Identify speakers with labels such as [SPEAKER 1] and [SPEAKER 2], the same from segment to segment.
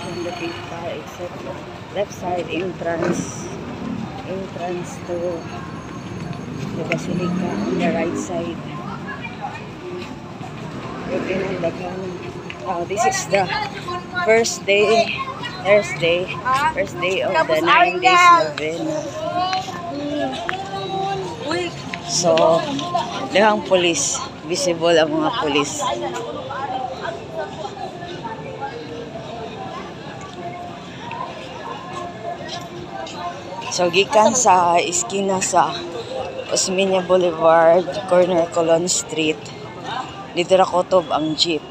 [SPEAKER 1] from the pista except left side entrance to the basilica on the right side. This is the first day, Thursday, first day of the 9 days novena. So, dahang police, visible ang mga police. So, gikan sa iskina sa Osmeña Boulevard, corner Colon Street, dito ra kutob ang jeep.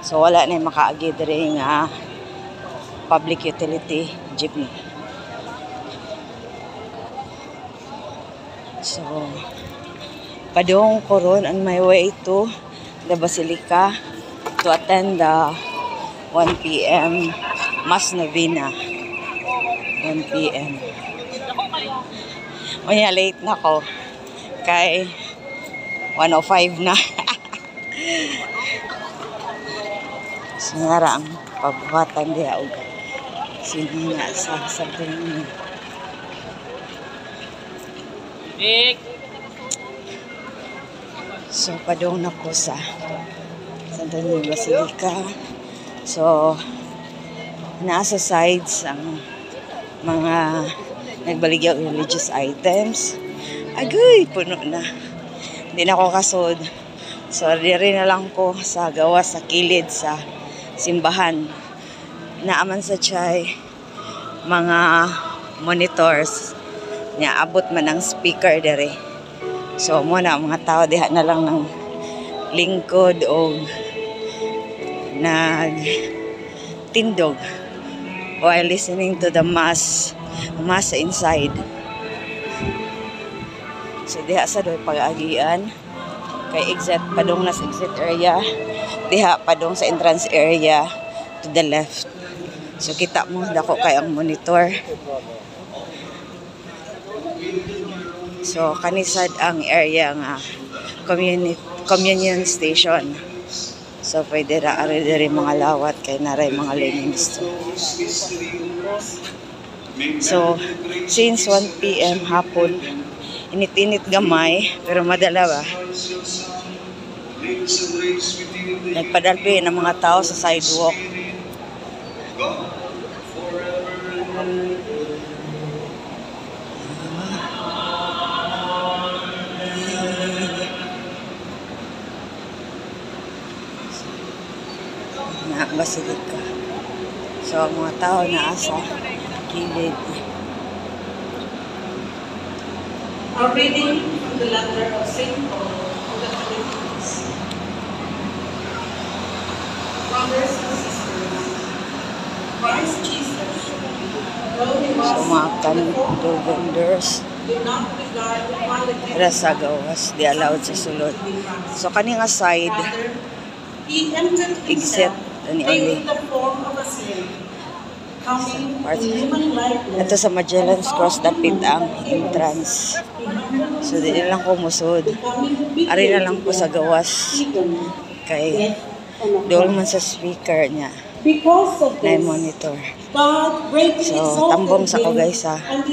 [SPEAKER 1] So, wala na makaagi diri nga public utility jeepney. So, padung koron on my way to the Basilica to attend the 1 p.m. Mass Novena. 1 p.m. Unya late na ko. Kay 1:05 na. Sinara ang pabuhatan diya og sinina sa sabon. So, padung na ko sa Santa Maria Basilica. So, nasa sides ang mga nagbaligyaw religious items. Agoy, puno na. Hindi na ako kasod. So, diri na lang ko sa gawas sa kilid sa simbahan. Naaman sa chay mga monitors niya abot man ang speaker dere. So muna mga tao diha na lang ng lingkod o nagtindog while listening to the mass inside. So diha sa doy pag-agian kay exit padong nas exit area, diha padong sa entrance area to the left. So kita mo dako kay ang monitor. So kanisad ang area nga communion station. So pwede ra ari diri mga lawat kay naray mga lay minister. So since 1 p.m. hapon, init-init gamay pero madala ba? Nagpadalpi ng mga tao sa sidewalk. Na Basilica. So, ang mga tao na asa kilid.
[SPEAKER 2] A reading from the letter of St. Paul to the Philippians. Brothers and sisters, Christ Jesus, though he was
[SPEAKER 1] So, mga kanto vendors
[SPEAKER 2] did not regard equality
[SPEAKER 1] para sa gawas, di allowed sa sulod. So, kaning side,
[SPEAKER 2] rather, he entered
[SPEAKER 1] exit,
[SPEAKER 2] himself,
[SPEAKER 1] ani
[SPEAKER 2] taking the form of a slave, coming in human likeness.
[SPEAKER 1] ito sa Magellan's Cross dapit ang entrance. So, di lang ko musod. Ari na lang ko sa gawas. Kay doon man sa speaker niya.
[SPEAKER 2] Because of
[SPEAKER 1] Na
[SPEAKER 2] this,
[SPEAKER 1] monitor.
[SPEAKER 2] God greatly
[SPEAKER 1] So,
[SPEAKER 2] exalted
[SPEAKER 1] tambong sa ko
[SPEAKER 2] him
[SPEAKER 1] guys ha.
[SPEAKER 2] and